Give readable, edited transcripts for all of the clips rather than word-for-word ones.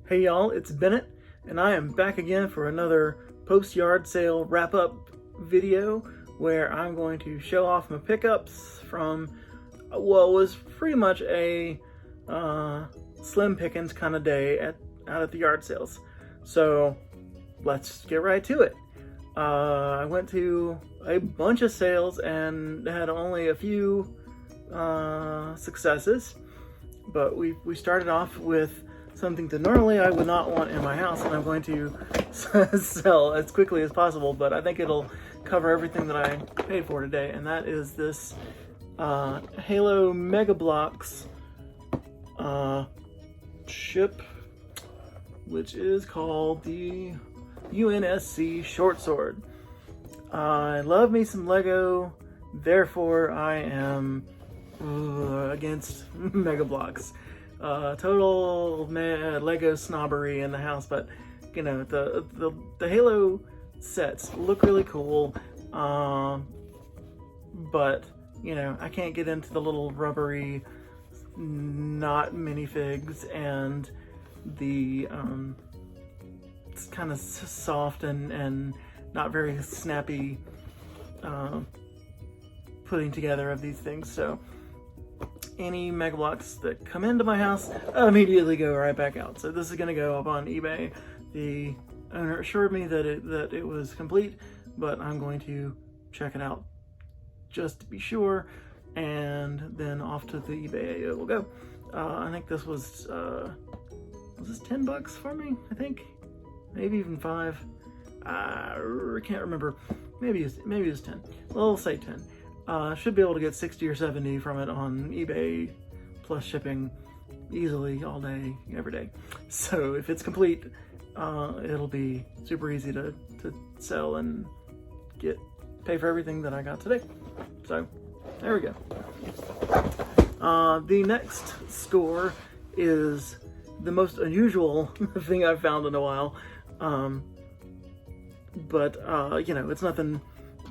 Hey y'all, it's Bennett, and I am back again for another post-yard sale wrap-up video where I'm going to show off my pickups from what was pretty much a slim pickings kind of day out at the yard sales. So let's get right to it. I went to a bunch of sales and had only a few successes, but we started off with something that normally I would not want in my house, and I'm going to sell as quickly as possible, but I think it'll cover everything that I paid for today, and that is this Halo Mega Bloks chip, which is called the UNSC Short Sword. I love me some Lego, therefore I am against Mega Bloks. Total Lego snobbery in the house, but you know, the Halo sets look really cool, but you know, I can't get into the little rubbery not minifigs and the it's kind of soft and not very snappy putting together of these things. So any Mega Bloks that come into my house immediately go right back out. So this is going to go up on eBay. The owner assured me that it was complete, but I'm going to check it out just to be sure, and then off to the eBay it will go. I think this was this $10 for me? I think maybe even 5. I can't remember. Maybe it was 10. Well, say 10. Should be able to get 60 or 70 from it on eBay plus shipping easily all day, every day. So if it's complete, it'll be super easy to sell and pay for everything that I got today. So there we go. The next score is the most unusual thing I've found in a while. But you know, it's nothing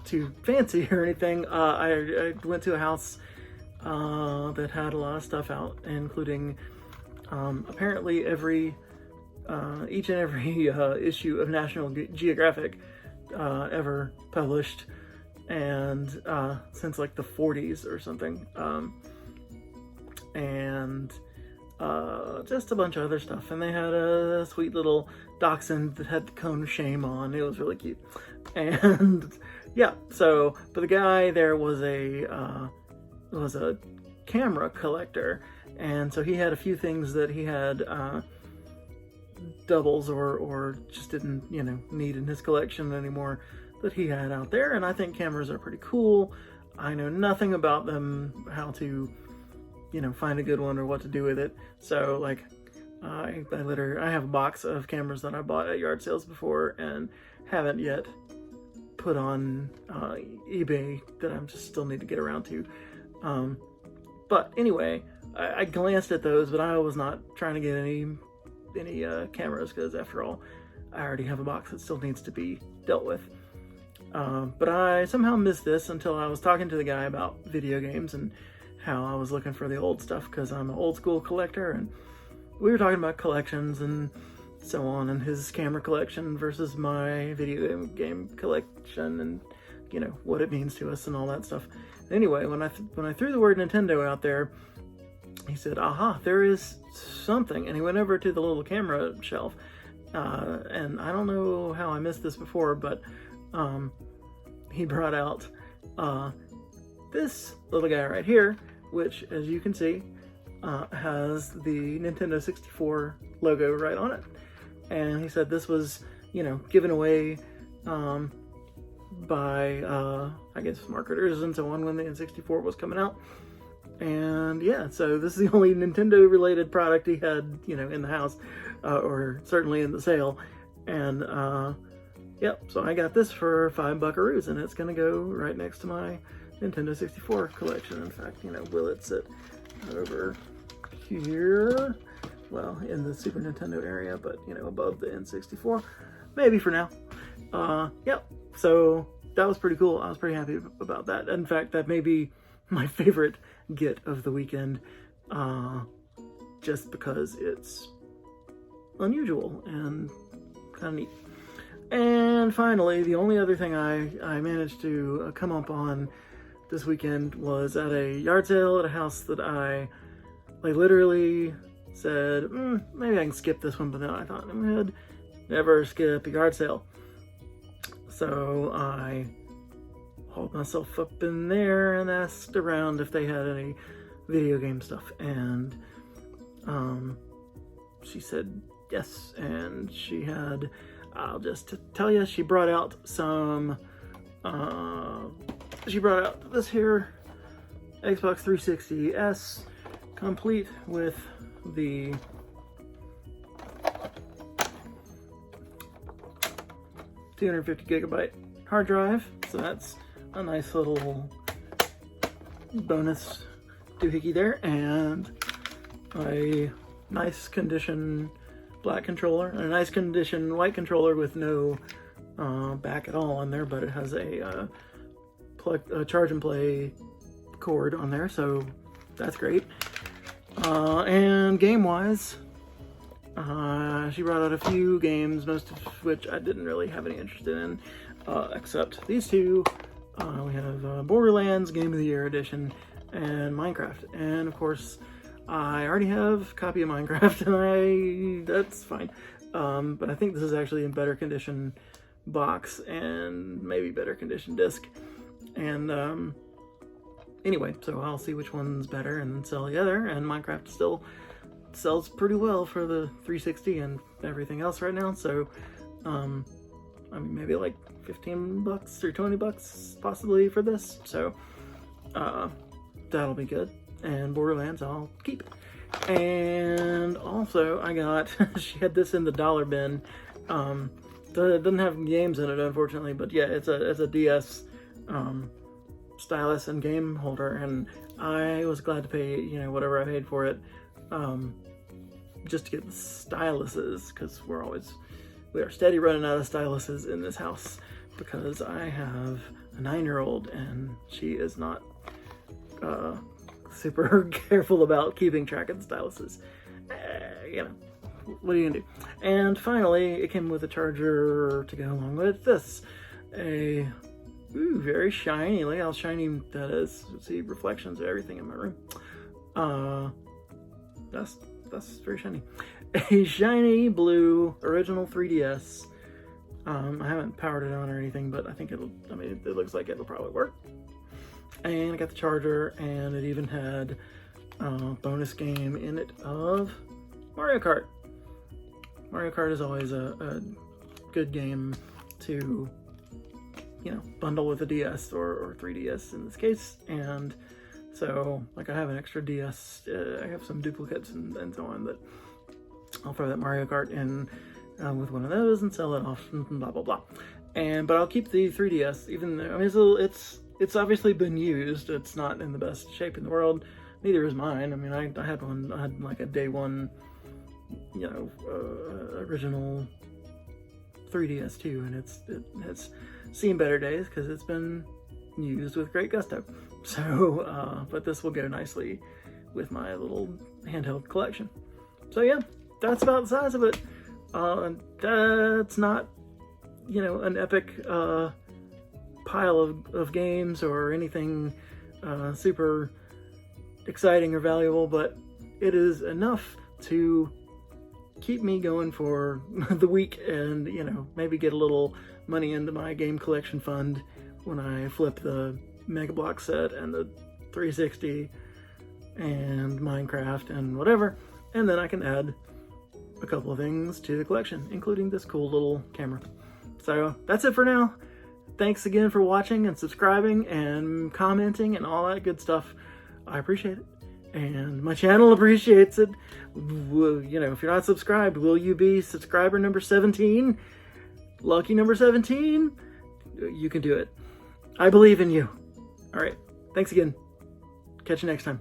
too fancy or anything. I went to a house that had a lot of stuff out, including apparently each and every issue of National Geographic ever published, and since like the 40s or something, and just a bunch of other stuff. And they had a sweet little dachshund that had the cone of shame on. It was really cute. And yeah, so, but the guy there was a camera collector, and so he had a few things that he had doubles or just didn't, you know, need in his collection anymore that he had out there. And I think cameras are pretty cool. I know nothing about them, how to, you know, find a good one or what to do with it. So like, I have a box of cameras that I bought at yard sales before and haven't yet put on eBay that I'm just still need to get around to. But anyway, I glanced at those, but I was not trying to get any cameras, because after all, I already have a box that still needs to be dealt with. But I somehow missed this until I was talking to the guy about video games and how I was looking for the old stuff, because I'm an old school collector, and we were talking about collections and so on, and his camera collection versus my video game collection, and you know what it means to us and all that stuff. Anyway, when I threw the word Nintendo out there, he said, "Aha, there is something," and he went over to the little camera shelf, and I don't know how I missed this before, but he brought out this little guy right here, which, as you can see, has the Nintendo 64 logo right on it. And he said this was, you know, given away by, I guess, marketers and so on when the N64 was coming out. And yeah, so this is the only Nintendo-related product he had, you know, in the house, or certainly in the sale. And yep, so I got this for $5 and it's gonna go right next to my Nintendo 64 collection. In fact, you know, will it sit over here? Well, in the Super Nintendo area, but you know, above the N64, maybe for now. Yep, so that was pretty cool. I was pretty happy about that. In fact, that may be my favorite get of the weekend, just because it's unusual and kind of neat. And finally, the only other thing I managed to come up on this weekend was at a yard sale at a house that I literally said, maybe I can skip this one, but then I thought, I'm good. Never skip a yard sale. So I hauled myself up in there and asked around if they had any video game stuff, and she said yes, and she had, I'll just tell you, she brought out some, she brought out this here Xbox 360S, complete with the $250 hard drive, so that's a nice little bonus doohickey there, and a nice condition black controller, and a nice condition white controller with no back at all on there, but it has a charge and play cord on there, so that's great. And game-wise, she brought out a few games, most of which I didn't really have any interest in, except these two. We have Borderlands Game of the Year Edition and Minecraft. And of course, I already have a copy of Minecraft, and that's fine. But I think this is actually in better condition box and maybe better condition disc. And anyway, so I'll see which one's better and sell the other. And Minecraft still sells pretty well for the 360 and everything else right now. So, I mean, maybe like $15 or $20 possibly for this. So, that'll be good. And Borderlands I'll keep. And also I got, she had this in the dollar bin. It doesn't have games in it, unfortunately, but yeah, it's a DS stylus and game holder, and I was glad to pay, whatever I paid for it, just to get the styluses, because we are steady running out of styluses in this house, because I have a 9-year-old and she is not super careful about keeping track of the styluses. What are you gonna do? And finally, it came with a charger to go along with this. Very shiny. Look how shiny that is. See reflections of everything in my room. That's very shiny. A shiny blue original 3DS. I haven't powered it on or anything, but I think it looks like it'll probably work. And I got the charger, and it even had a bonus game in it of Mario Kart. Mario Kart is always a good game to, bundle with a DS or 3DS in this case. And so, I have an extra DS, I have some duplicates and so on, that I'll throw that Mario Kart in with one of those and sell it off and blah, blah, blah. But I'll keep the 3DS, even though, it's obviously been used. It's not in the best shape in the world. Neither is mine. I had one. I had like a day one, original 3DS too, and it has seen better days because it's been used with great gusto. So, but this will go nicely with my little handheld collection. So yeah, that's about the size of it. That's not, an epic pile of games or anything super exciting or valuable, but it is enough to keep me going for the week, and maybe get a little money into my game collection fund when I flip the Mega Bloks set and the 360 and Minecraft and whatever, and then I can add a couple of things to the collection, including this cool little camera. So that's it for now. Thanks again for watching and subscribing and commenting and all that good stuff. I appreciate it. And my channel appreciates it. If you're not subscribed, will you be subscriber number 17? Lucky number 17? You can do it. I believe in you. All right. Thanks again. Catch you next time.